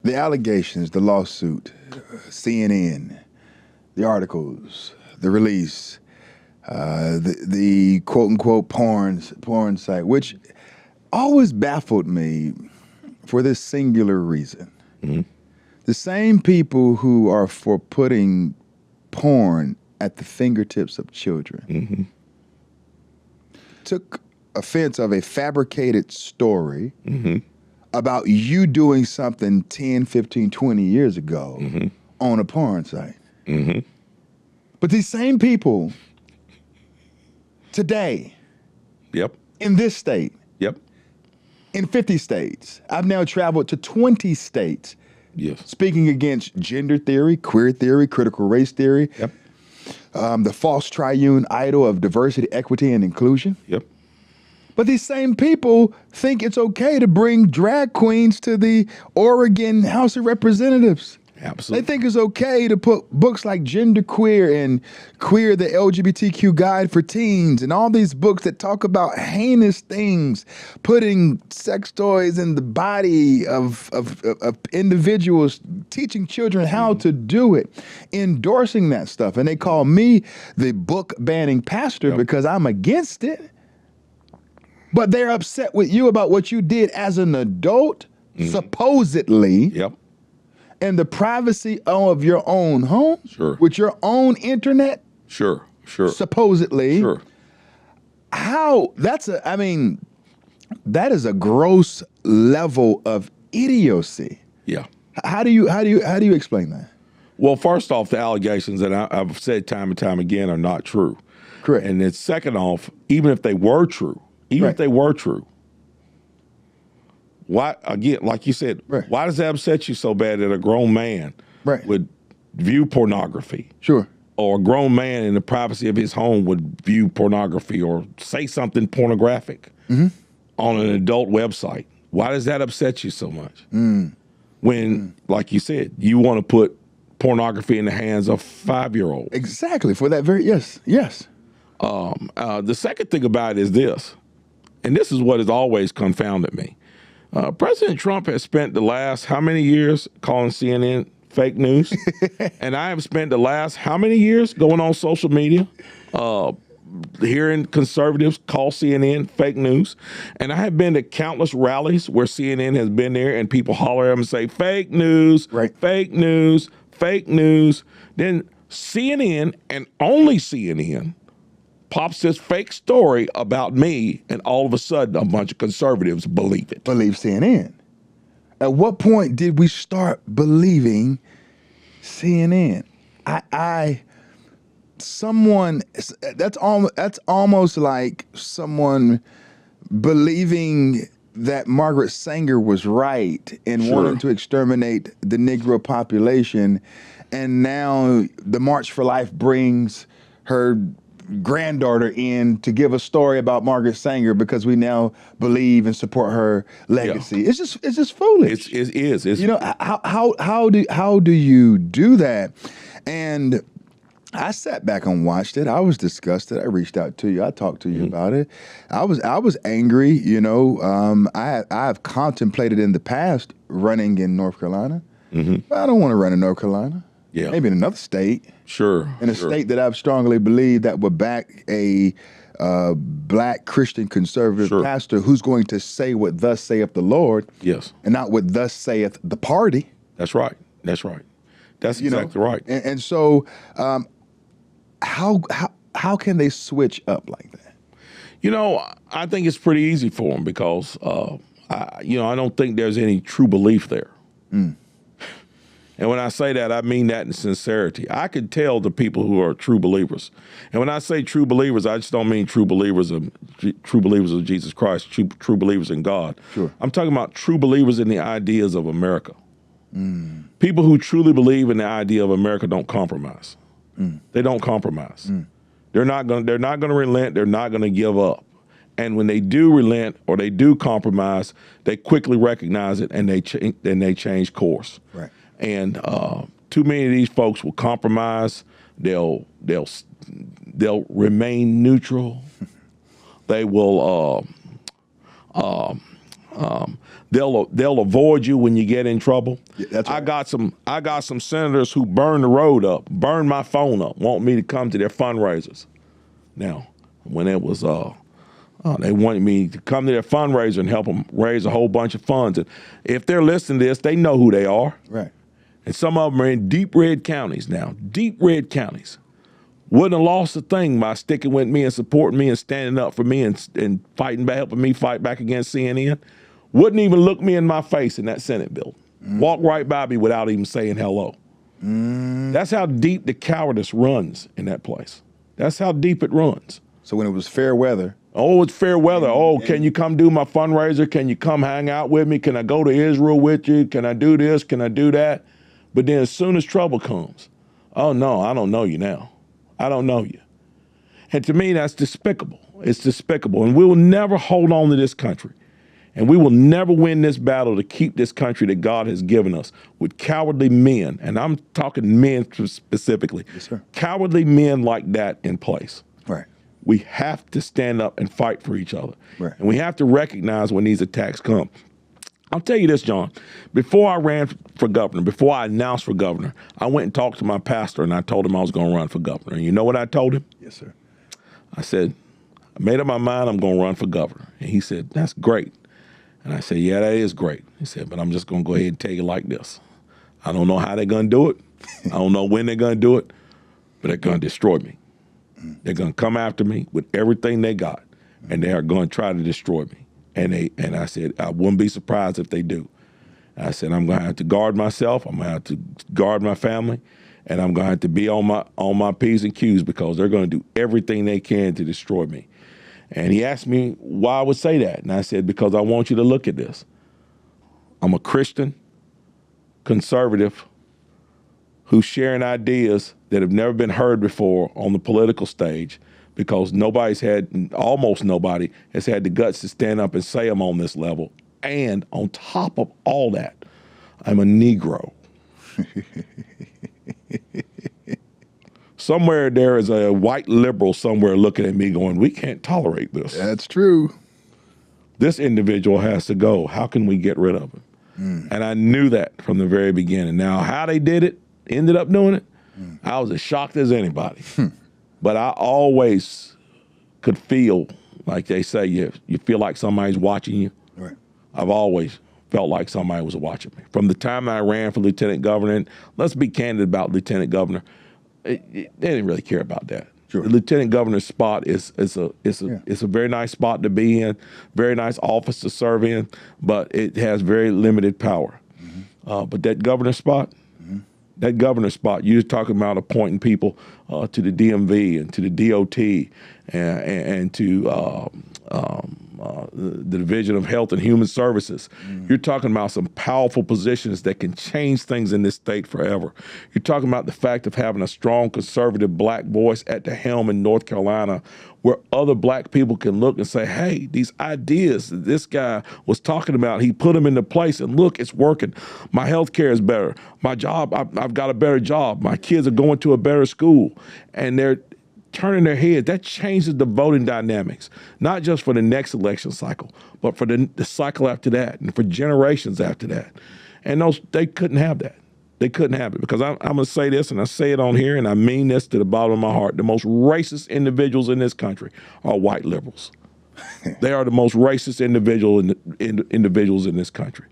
The allegations, the lawsuit, CNN, the articles, the release, the quote unquote porn site, which always baffled me for this singular reason. Mm-hmm. The same people who are for putting porn at the fingertips of children Mm-hmm. took offense of a fabricated story Mm-hmm. about you doing something 10, 15, 20 years ago Mm-hmm. on a porn site. Mm-hmm. But these same people today Yep. in this state, Yep. in 50 states, I've now traveled to 20 states Yes. speaking against gender theory, queer theory, critical race theory, Yep. the false triune idol of diversity, equity, and inclusion. Yep. But these same people think it's okay to bring drag queens to the Oregon House of Representatives. Absolutely. They think it's okay to put books like Gender Queer and Queer, the LGBTQ Guide for Teens, and all these books that talk about heinous things, putting sex toys in the body of individuals, teaching children how to do it, endorsing that stuff. And they call me the book banning pastor because I'm against it. But they're upset with you about what you did as an adult, supposedly, Yep. in the privacy of your own home, Sure. with your own internet, Sure. Sure. supposedly. Sure. How that is a gross level of idiocy. Yeah. How do you explain that? Well, first off, the allegations that I've said time and time again are not true. Correct. And then second off, even if they were true, why, again, like you said, why does that upset you so bad that a grown man would view pornography? Sure. Or a grown man in the privacy of his home would view pornography or say something pornographic on an adult website? Why does that upset you so much? When, like you said, you want to put pornography in the hands of 5-year-olds. Exactly. For that very, yes. The second thing about it is this, and this is what has always confounded me. President Trump has spent the last how many years calling CNN fake news? And I have spent the last how many years going on social media hearing conservatives call CNN fake news. And I have been to countless rallies where CNN has been there and people holler at them and say, fake news, fake news, fake news. Then CNN and only CNN pops this fake story about me, and all of a sudden, a bunch of conservatives believe it. Believe CNN. At what point did we start believing CNN? That's almost like someone believing that Margaret Sanger was right in wanting to exterminate the Negro population, and now the March for Life brings her granddaughter in to give a story about Margaret Sanger because we now believe and support her legacy. Yeah. It's just foolish. It is. It's, you know, how do you do that? And I sat back and watched it. I was disgusted. I reached out to you. I talked to you about it. I was angry. You know, I've contemplated in the past running in North Carolina. But I don't want to run in North Carolina. Yeah. Maybe in another state. Sure. In a state that I've strongly believed that would back a black Christian conservative pastor who's going to say what thus saith the Lord. Yes. And not what thus saith the party. That's right. That's right. That's exactly right. And so how can they switch up like that? You know, I think it's pretty easy for them because, I don't think there's any true belief there. And when I say that, I mean that in sincerity. I could tell the people who are true believers. And when I say true believers, I just don't mean true believers of Jesus Christ, true believers in God. Sure. I'm talking about true believers in the ideas of America. People who truly believe in the idea of America don't compromise. They don't compromise. They're not going to relent. They're not going to give up. And when they do relent or they do compromise, they quickly recognize it and they change course. Right. And too many of these folks will compromise. They'll remain neutral. They will They'll avoid you when you get in trouble. Yeah, that's right. I got some senators who burn the road up, burn my phone up, want me to come to their fundraisers. Now, when it was they wanted me to come to their fundraiser and help them raise a whole bunch of funds. And if they're listening to this, they know who they are. Right. And some of them are in deep red counties now, deep red counties. Wouldn't have lost a thing by sticking with me and supporting me and standing up for me and fighting back, helping me fight back against CNN. Wouldn't even look me in my face in that Senate building. Walk right by me without even saying hello. That's how deep the cowardice runs in that place. That's how deep it runs. So when it was fair weather. Oh, it's fair weather. Oh, can you come do my fundraiser? Can you come hang out with me? Can I go to Israel with you? Can I do this? Can I do that? But then as soon as trouble comes, oh no, I don't know you now. I don't know you. And to me, that's despicable. It's despicable. And we will never hold on to this country. And we will never win this battle to keep this country that God has given us with cowardly men. And I'm talking men specifically. Yes, sir. Cowardly men like that in place. Right. We have to stand up and fight for each other. Right. And we have to recognize when these attacks come. I'll tell you this, John. Before I ran for governor, before I announced for governor, I went and talked to my pastor and I told him I was going to run for governor. And you know what I told him? Yes, sir. I said, I made up my mind I'm going to run for governor. And he said, that's great. And I said, yeah, that is great. He said, but I'm just going to go ahead and tell you like this. I don't know how they're going to do it. I don't know when they're going to do it, but they're going to destroy me. They're going to come after me with everything they got, and they are going to try to destroy me. And I said, I wouldn't be surprised if they do. I said, I'm going to have to guard myself. I'm going to have to guard my family, and I'm going to have to be on my P's and Q's because they're going to do everything they can to destroy me. And he asked me why I would say that. And I said, because I want you to look at this. I'm a Christian, conservative, who's sharing ideas that have never been heard before on the political stage because almost nobody has had the guts to stand up and say them on this level. And on top of all that, I'm a Negro. Somewhere there is a white liberal somewhere looking at me going, we can't tolerate this. That's true. This individual has to go. How can we get rid of him? And I knew that from the very beginning. Now, how they did it, ended up doing it, I was as shocked as anybody. But I always could feel, like they say, you feel like somebody's watching you. Right. I've always felt like somebody was watching me. From the time I ran for lieutenant governor, and let's be candid about lieutenant governor, they didn't really care about that. Sure. The lieutenant governor's spot is a very nice spot to be in, very nice office to serve in, but it has very limited power. But that governor spot, you're talking about appointing people to the DMV and to the DOT and to the Division of Health and Human Services. You're talking about some powerful positions that can change things in this state forever. You're talking about the fact of having a strong conservative black voice at the helm in North Carolina where other black people can look and say, hey, these ideas that this guy was talking about, he put them into place and look, it's working. My health care is better. My job, I've got a better job. My kids are going to a better school. And they're turning their heads. That changes the voting dynamics, not just for the next election cycle, but for the cycle after that and for generations after that. And they couldn't have that. They couldn't have it because I'm going to say this, and I say it on here, and I mean this to the bottom of my heart. The most racist individuals in this country are white liberals. They are the most racist individuals in this country.